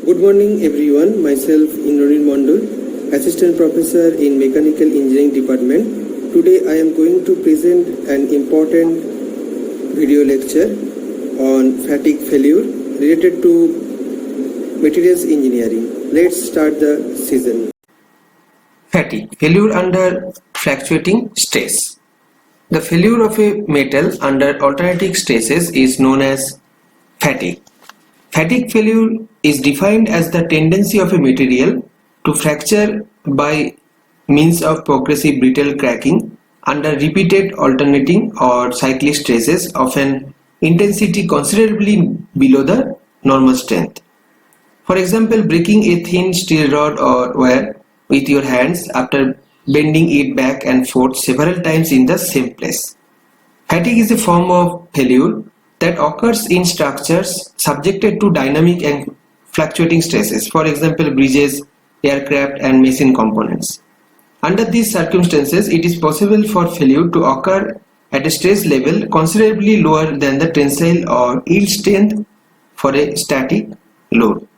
Good morning everyone, myself Indranil Mondol, Assistant Professor in Mechanical Engineering Department. Today I am going to present an important video lecture on fatigue failure related to materials engineering. Let's start the session. Fatigue, failure under fluctuating stress. The failure of a metal under alternating stresses is known as fatigue. Fatigue failure is defined as the tendency of a material to fracture by means of progressive brittle cracking under repeated alternating or cyclic stresses of an intensity considerably below the normal strength. For example, breaking a thin steel rod or wire with your hands after bending it back and forth several times in the same place. Fatigue is a form of failure that occurs in structures subjected to dynamic and fluctuating stresses, for example bridges, aircraft and machine components. Under these circumstances, it is possible for failure to occur at a stress level considerably lower than the tensile or yield strength for a static load.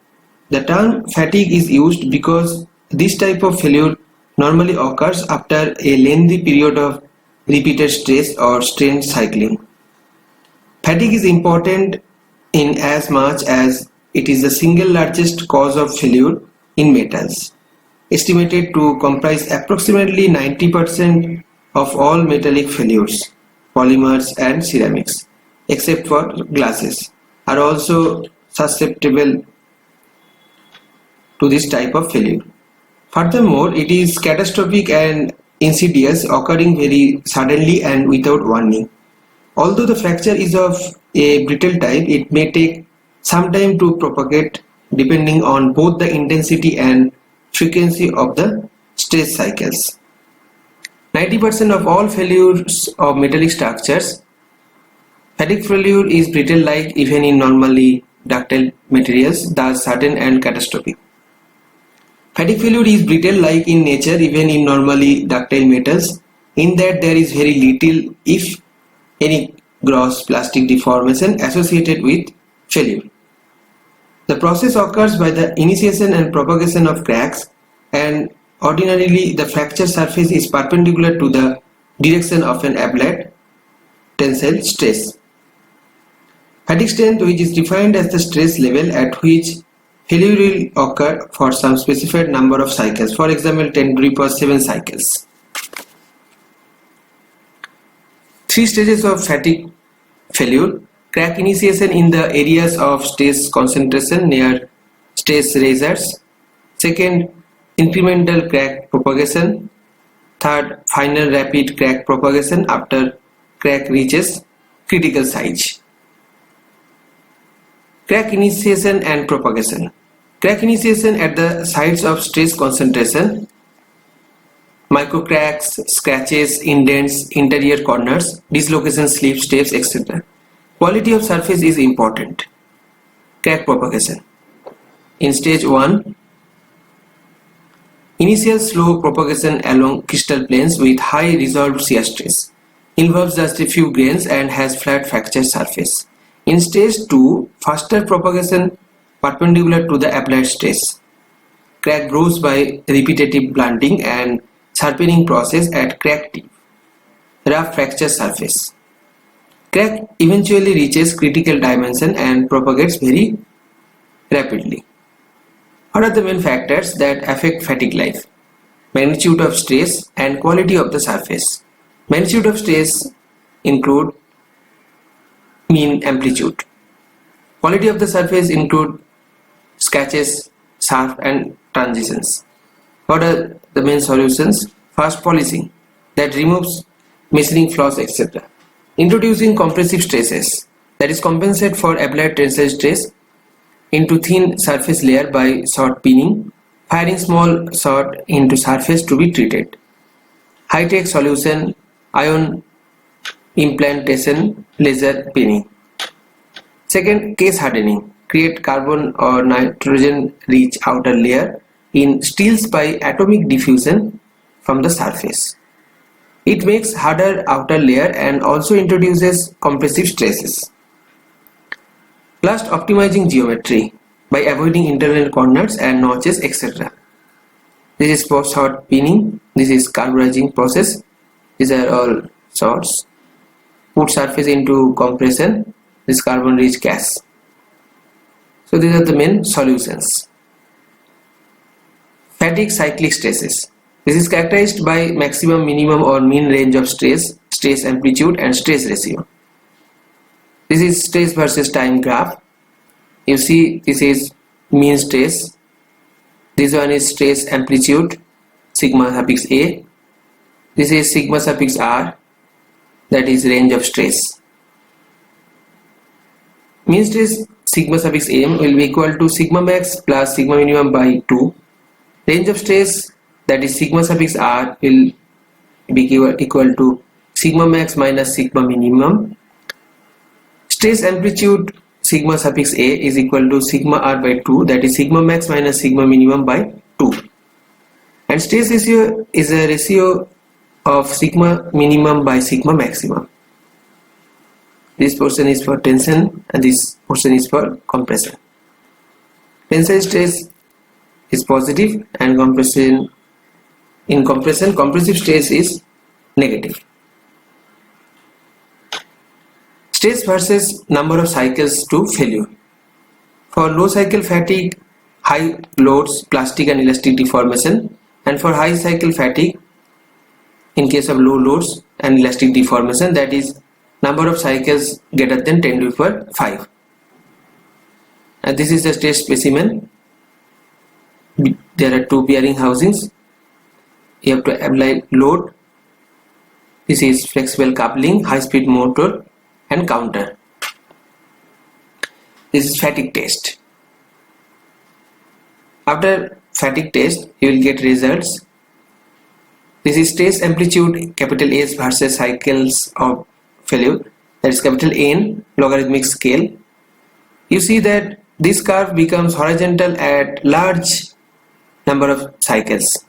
The term fatigue is used because this type of failure normally occurs after a lengthy period of repeated stress or strain cycling. Fatigue is important in as much as it is the single largest cause of failure in metals, estimated to comprise approximately 90% of all metallic failures. Polymers and ceramics, except for glasses, are also susceptible to this type of failure. Furthermore, it is catastrophic and insidious, occurring very suddenly and without warning. Although the fracture is of a brittle type, it may take some time to propagate depending on both the intensity and frequency of the stress cycles. 90% of all failures of metallic structures, fatigue failure is brittle-like even in normally ductile materials, thus sudden and catastrophic. Fatigue failure is brittle-like in nature even in normally ductile metals, in that there is very little, if any, gross plastic deformation associated with failure. The process occurs by the initiation and propagation of cracks, and ordinarily the fracture surface is perpendicular to the direction of an applied tensile stress. Fatigue strength, which is defined as the stress level at which failure will occur for some specified number of cycles, for example 10 to the power 7 cycles. Three stages of fatigue failure: crack initiation in the areas of stress concentration near stress risers. Second, incremental crack propagation. Third, final rapid crack propagation after crack reaches critical size. Crack initiation and propagation. Crack initiation at the sites of stress concentration: microcracks, scratches, indents, interior corners, dislocation, slip, steps, etc. Quality of surface is important. Crack propagation. In stage 1, initial slow propagation along crystal planes with high resolved shear stress, involves just a few grains and has flat fracture surface. In stage 2, faster propagation perpendicular to the applied stress. Crack grows by repetitive blunting and sharpening process at crack tip. Rough fracture surface. Crack eventually reaches critical dimension and propagates very rapidly. What are the main factors that affect fatigue life? Magnitude of stress and quality of the surface. Magnitude of stress include mean amplitude. Quality of the surface include scratches, sharp and transitions. What are the main solutions? First, polishing, that removes machining flaws, etc. Introducing compressive stresses, that is compensate for applied tensile stress into thin surface layer by short pinning, firing small shot into surface to be treated. High-tech solution, ion implantation, laser pinning. Second, case hardening, create carbon or nitrogen rich outer layer in steels by atomic diffusion from the surface. It makes harder outer layer and also introduces compressive stresses. Last, optimizing geometry. by avoiding internal corners and notches, etc. This is post-hot pinning. This is carburizing process. These are all sorts. Put surface into compression. This carbon-rich gas. So these are the main solutions. Fatigue cyclic stresses. This is characterized by maximum, minimum or mean range of stress, stress amplitude and stress ratio. This is stress versus time graph. You see this is mean stress. This one is stress amplitude, sigma suffix A. This is sigma suffix R, that is range of stress. Mean stress sigma suffix M will be equal to sigma max plus sigma minimum by 2. Range of stress, that is sigma suffix R, will be equal to sigma max minus sigma minimum. Stress amplitude sigma suffix A is equal to sigma R by 2, that is sigma max minus sigma minimum by 2. And stress ratio is a ratio of sigma minimum by sigma maximum. This portion is for tension and this portion is for compression. Tensile stress is positive and compressive stress is negative. Stress versus number of cycles to failure. For low cycle fatigue, high loads, plastic and elastic deformation, and for high cycle fatigue, in case of low loads and elastic deformation, that is number of cycles greater than 10 to the power 5. And this is the stress specimen. There are two bearing housings. You have to apply load. This is flexible coupling, high speed motor and counter. This is fatigue test. After fatigue test, you will get results. This is stress amplitude capital S versus cycles of failure, that is capital N logarithmic scale. You see that this curve becomes horizontal at large number of cycles.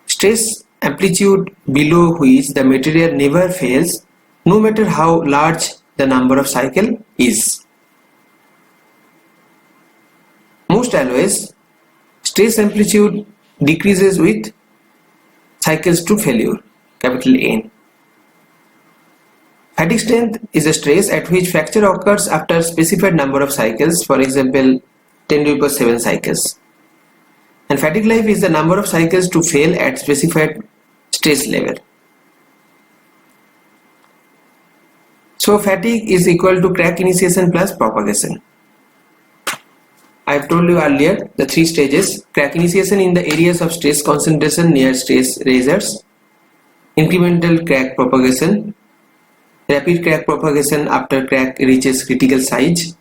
Stress amplitude below which the material never fails, no matter how large the number of cycle is. Most alloys, stress amplitude decreases with cycles to failure, capital N. Fatigue strength is a stress at which fracture occurs after specified number of cycles, for example 10 to the power 7 cycles. And fatigue life is the number of cycles to fail at specified stress level. So fatigue is equal to crack initiation plus propagation. I have told you earlier the three stages: crack initiation in the areas of stress concentration near stress razors, incremental crack propagation, rapid crack propagation after crack reaches critical size.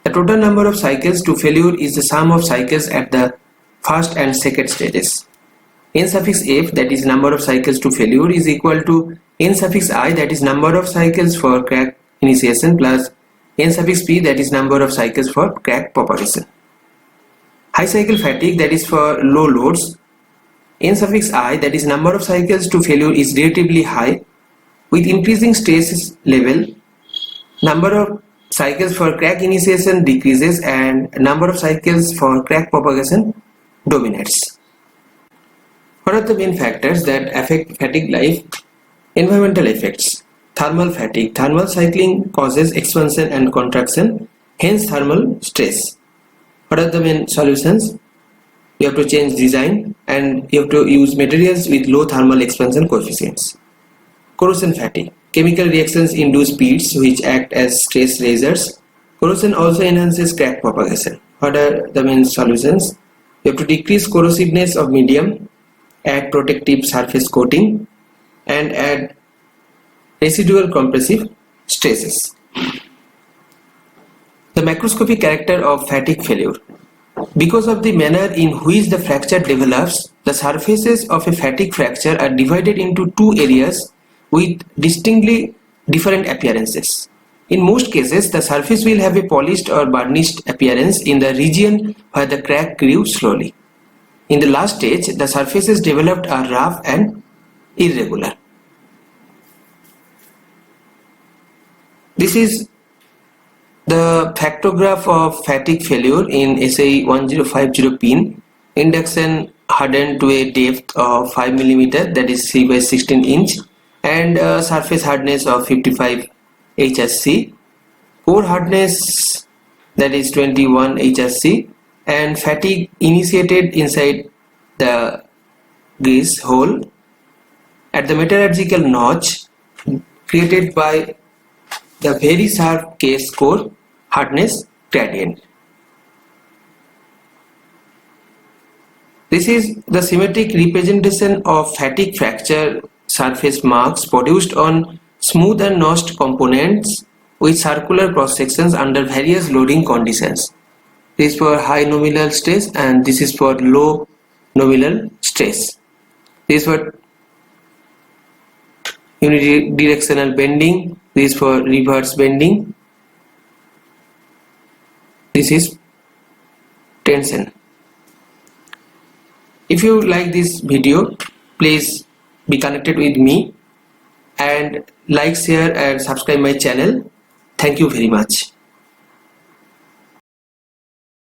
The total number of cycles to failure is the sum of cycles at the first and second stages. N suffix F, that is number of cycles to failure, is equal to N suffix I, that is number of cycles for crack initiation, plus N suffix P, that is number of cycles for crack propagation. High cycle fatigue, that is for low loads, N suffix I, that is number of cycles to failure, is relatively high. With increasing stress level, number of cycles for crack initiation decreases and number of cycles for crack propagation dominates. What are the main factors that affect fatigue life? Environmental effects. Thermal fatigue. Thermal cycling causes expansion and contraction, hence thermal stress. What are the main solutions? You have to change design and you have to use materials with low thermal expansion coefficients. Corrosion fatigue. Chemical reactions induce speeds which act as stress razors. Corrosion also enhances crack propagation. What are the main solutions? You have to decrease corrosiveness of medium, add protective surface coating, and add residual compressive stresses. The macroscopic character of fatigue failure. Because of the manner in which the fracture develops, the surfaces of a fatigue fracture are divided into two areas with distinctly different appearances. In most cases, the surface will have a polished or burnished appearance in the region where the crack grew slowly. In the last stage, the surfaces developed are rough and irregular. The factograph of fatigue failure in SAE 1050 pin, induction hardened to a depth of 5 mm, that is 3 by 16 inch, and surface hardness of 55 HRC, core hardness that is 21 HRC, and fatigue initiated inside the grease hole at the metallurgical notch created by the very sharp case core hardness gradient. This is the symmetric representation of fatigue fracture surface marks produced on smooth and notched components with circular cross sections under various loading conditions. This is for high nominal stress and this is for low nominal stress. This is for unidirectional bending, this is for reverse bending, this is tension. If you like this video, please be connected with me and like, share and subscribe my channel. Thank you very much.